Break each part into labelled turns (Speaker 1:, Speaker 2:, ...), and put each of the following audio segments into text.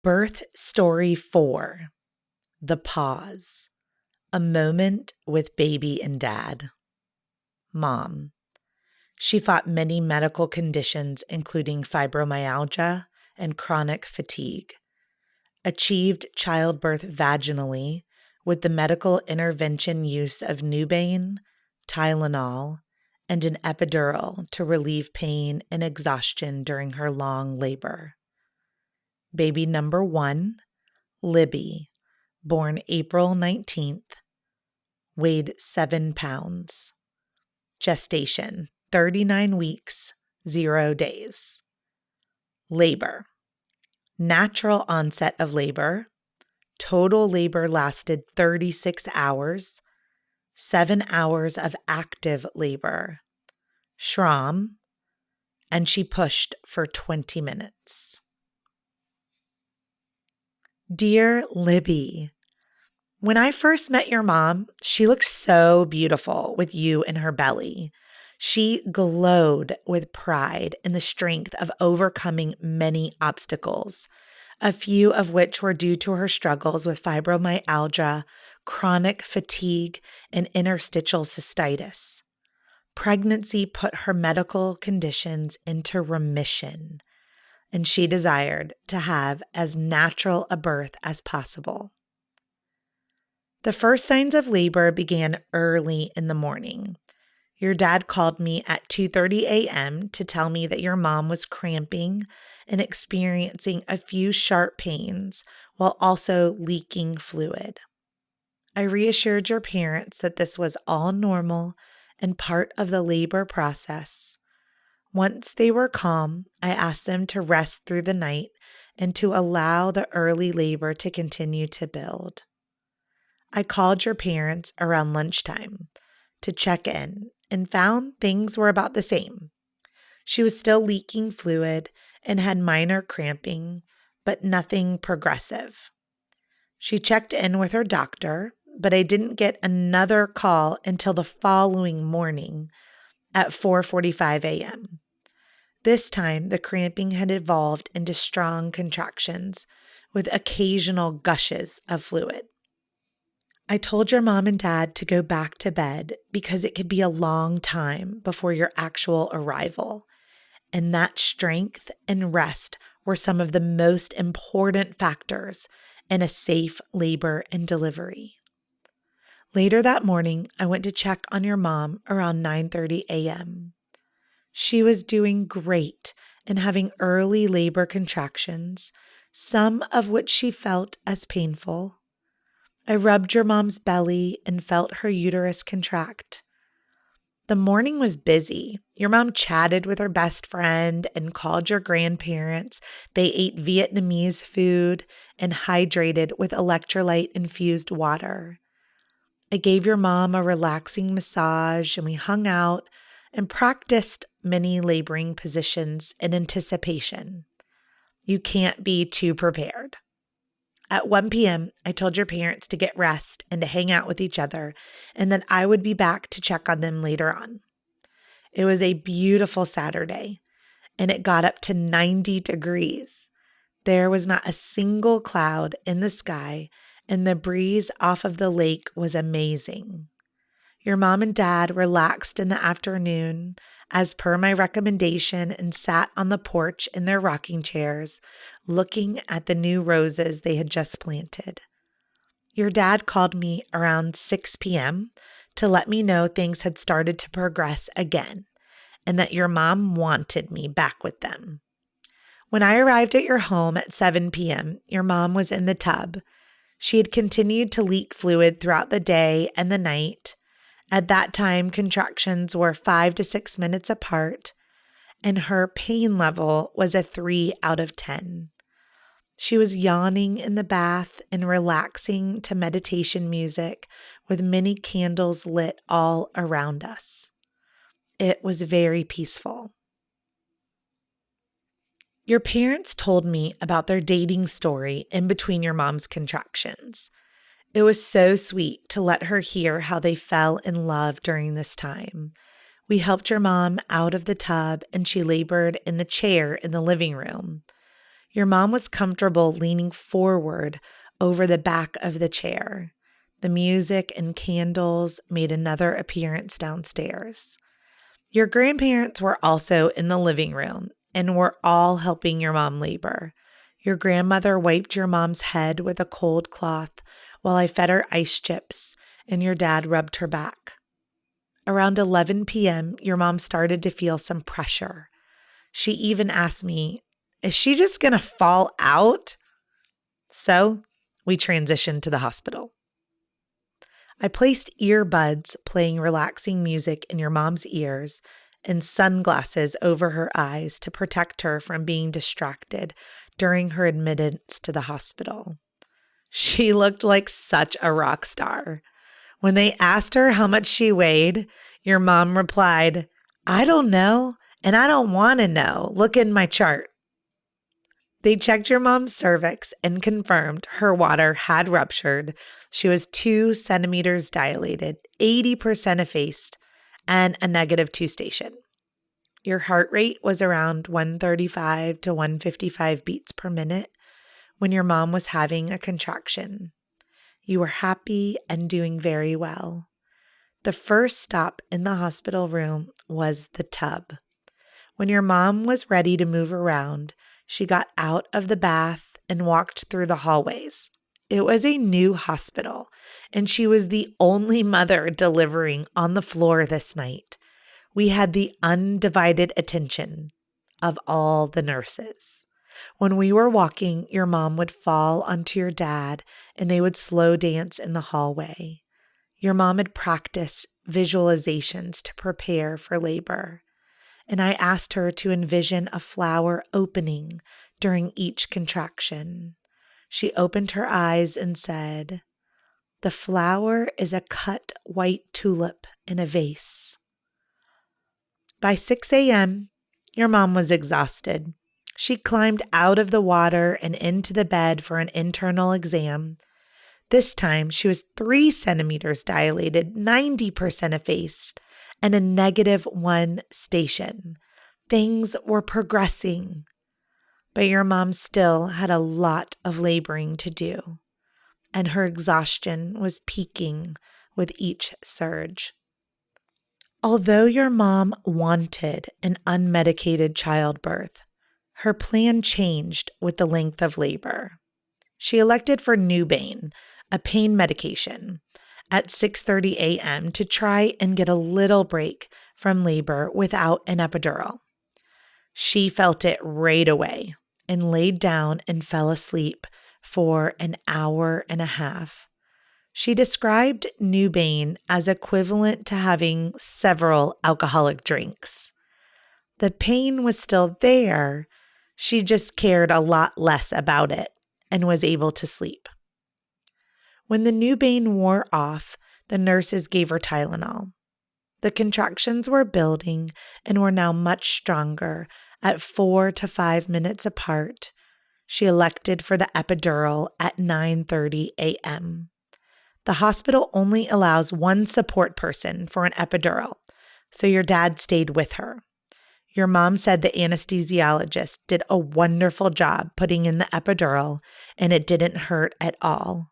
Speaker 1: Birth Story 4: The Pause. A Moment with Baby and Dad. Mom. She fought many medical conditions, including fibromyalgia and chronic fatigue. Achieved childbirth vaginally with the medical intervention use of Nubain, Tylenol, and an epidural to relieve pain and exhaustion during her long labor. Baby number 1, Libby, born April 19th, weighed 7 pounds. Gestation, 39 weeks, 0 days. Labor. Natural onset of labor. Total labor lasted 36 hours. 7 hours of active labor. Schramm. And she pushed for 20 minutes. Dear Libby, when I first met your mom, she looked so beautiful with you in her belly. She glowed with pride in the strength of overcoming many obstacles, a few of which were due to her struggles with fibromyalgia, chronic fatigue, and interstitial cystitis. Pregnancy put her medical conditions into remission, and she desired to have as natural a birth as possible. The first signs of labor began early in the morning. Your dad called me at 2:30 a.m. to tell me that your mom was cramping and experiencing a few sharp pains while also leaking fluid. I reassured your parents that this was all normal and part of the labor process. Once they were calm, I asked them to rest through the night and to allow the early labor to continue to build. I called your parents around lunchtime to check in and found things were about the same. She was still leaking fluid and had minor cramping, but nothing progressive. She checked in with her doctor, but I didn't get another call until the following morning at 4:45 a.m. This time, the cramping had evolved into strong contractions with occasional gushes of fluid. I told your mom and dad to go back to bed because it could be a long time before your actual arrival, and that strength and rest were some of the most important factors in a safe labor and delivery. Later that morning, I went to check on your mom around 9:30 a.m. She was doing great and having early labor contractions, some of which she felt as painful. I rubbed your mom's belly and felt her uterus contract. The morning was busy. Your mom chatted with her best friend and called your grandparents. They ate Vietnamese food and hydrated with electrolyte-infused water. I gave your mom a relaxing massage and we hung out and practiced many laboring positions in anticipation. You can't be too prepared. At 1 p.m., I told your parents to get rest and to hang out with each other, and that I would be back to check on them later on. It was a beautiful Saturday, and it got up to 90 degrees. There was not a single cloud in the sky, and the breeze off of the lake was amazing. Your mom and dad relaxed in the afternoon, as per my recommendation, and sat on the porch in their rocking chairs, looking at the new roses they had just planted. Your dad called me around 6 p.m. to let me know things had started to progress again, and that your mom wanted me back with them. When I arrived at your home at 7 p.m., your mom was in the tub. She had continued to leak fluid throughout the day and the night. At that time, contractions were 5 to 6 minutes apart, and her pain level was a 3 out of 10. She was yawning in the bath and relaxing to meditation music with many candles lit all around us. It was very peaceful. Your parents told me about their dating story in between your mom's contractions. It was so sweet to let her hear how they fell in love during this time. We helped your mom out of the tub and she labored in the chair in the living room. Your mom was comfortable leaning forward over the back of the chair. The music and candles made another appearance downstairs. Your grandparents were also in the living room and were all helping your mom labor. Your grandmother wiped your mom's head with a cold cloth while I fed her ice chips, and your dad rubbed her back. Around 11 p.m., your mom started to feel some pressure. She even asked me, "Is she just going to fall out?" So we transitioned to the hospital. I placed earbuds playing relaxing music in your mom's ears and sunglasses over her eyes to protect her from being distracted during her admittance to the hospital. She looked like such a rock star. When they asked her how much she weighed, your mom replied, "I don't know, and I don't want to know. Look in my chart." They checked your mom's cervix and confirmed her water had ruptured. She was 2 centimeters dilated, 80% effaced, and a -2 station. Your heart rate was around 135 to 155 beats per minute when your mom was having a contraction. You were happy and doing very well. The first stop in the hospital room was the tub. When your mom was ready to move around, she got out of the bath and walked through the hallways. It was a new hospital, and she was the only mother delivering on the floor this night. We had the undivided attention of all the nurses. When we were walking, your mom would fall onto your dad, and they would slow dance in the hallway. Your mom had practiced visualizations to prepare for labor, and I asked her to envision a flower opening during each contraction. She opened her eyes and said, "The flower is a cut white tulip in a vase." By 6 a.m., your mom was exhausted. She climbed out of the water and into the bed for an internal exam. This time, she was 3 centimeters dilated, 90% effaced, and a -1 station. Things were progressing, but your mom still had a lot of laboring to do, and her exhaustion was peaking with each surge. Although your mom wanted an unmedicated childbirth, her plan changed with the length of labor. She elected for Nubain, a pain medication, at 6:30 a.m. to try and get a little break from labor without an epidural. She felt it right away and laid down and fell asleep for an hour and a half. She described Nubain as equivalent to having several alcoholic drinks. The pain was still there. She just cared a lot less about it and was able to sleep. When the Nubain wore off, the nurses gave her Tylenol. The contractions were building and were now much stronger at 4 to 5 minutes apart. She elected for the epidural at 9:30 a.m. The hospital only allows one support person for an epidural, so your dad stayed with her. Your mom said the anesthesiologist did a wonderful job putting in the epidural, and it didn't hurt at all.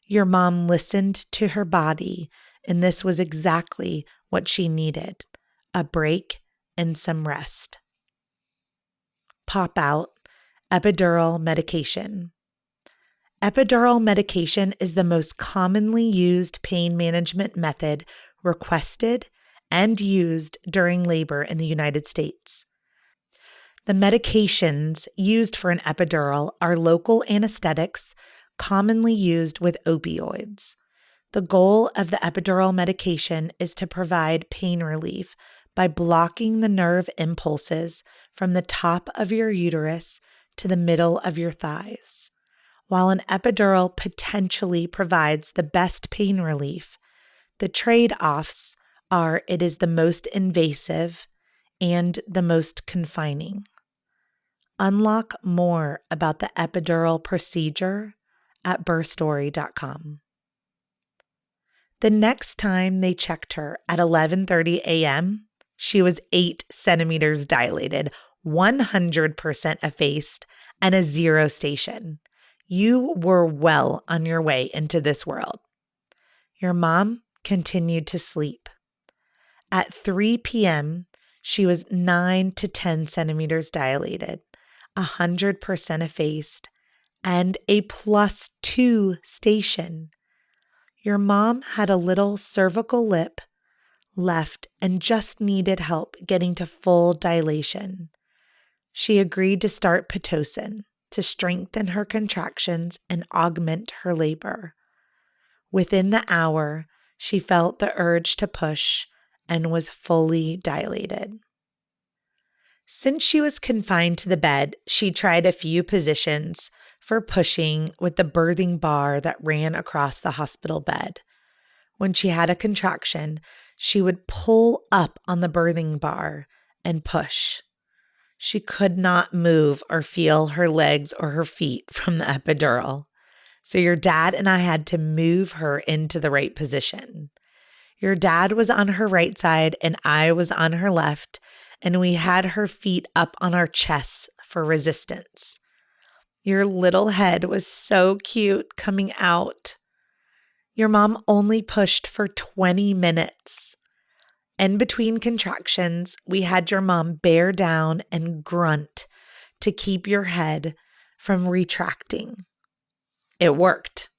Speaker 1: Your mom listened to her body, and this was exactly what she needed, a break and some rest. Pop out, epidural medication. Epidural medication is the most commonly used pain management method requested and used during labor in the United States. The medications used for an epidural are local anesthetics commonly used with opioids. The goal of the epidural medication is to provide pain relief by blocking the nerve impulses from the top of your uterus to the middle of your thighs. While an epidural potentially provides the best pain relief, the trade-offs are it is the most invasive and the most confining. Unlock more about the epidural procedure at birthstory.com. The next time they checked her at 11:30 a.m., she was 8 centimeters dilated, 100% effaced, and a 0 station. You were well on your way into this world. Your mom continued to sleep. At 3 p.m., she was 9 to 10 centimeters dilated, 100% effaced, and a +2 station. Your mom had a little cervical lip left and just needed help getting to full dilation. She agreed to start Pitocin to strengthen her contractions and augment her labor. Within the hour, she felt the urge to push and was fully dilated. Since she was confined to the bed, she tried a few positions for pushing with the birthing bar that ran across the hospital bed. When she had a contraction, she would pull up on the birthing bar and push. She could not move or feel her legs or her feet from the epidural. So your dad and I had to move her into the right position. Your dad was on her right side and I was on her left, and we had her feet up on our chests for resistance. Your little head was so cute coming out. Your mom only pushed for 20 minutes. In between contractions, we had your mom bear down and grunt to keep your head from retracting. It worked.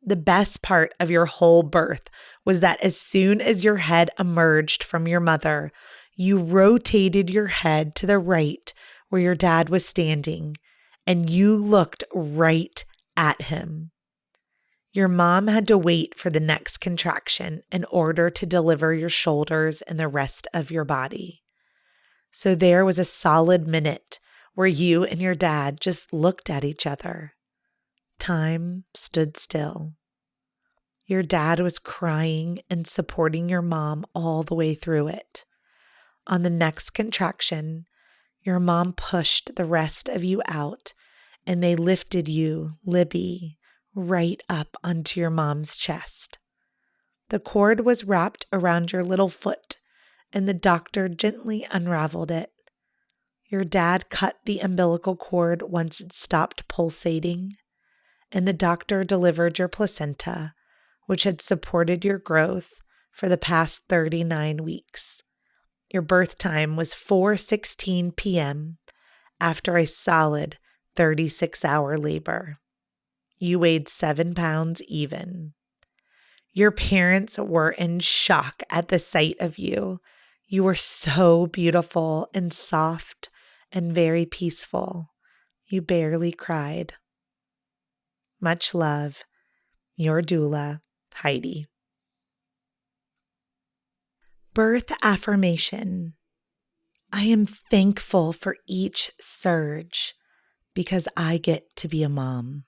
Speaker 1: The best part of your whole birth was that as soon as your head emerged from your mother, you rotated your head to the right where your dad was standing, and you looked right at him. Your mom had to wait for the next contraction in order to deliver your shoulders and the rest of your body. So there was a solid minute where you and your dad just looked at each other. Time stood still. Your dad was crying and supporting your mom all the way through it. On the next contraction, your mom pushed the rest of you out, and they lifted you, Libby, right up onto your mom's chest. The cord was wrapped around your little foot, and the doctor gently unraveled it. Your dad cut the umbilical cord once it stopped pulsating, and the doctor delivered your placenta, which had supported your growth for the past 39 weeks. Your birth time was 4:16 p.m. after a solid 36-hour labor. You weighed 7 pounds even. Your parents were in shock at the sight of you. You were so beautiful and soft and very peaceful. You barely cried. Much love, your doula, Heidi. Birth affirmation. I am thankful for each surge because I get to be a mom.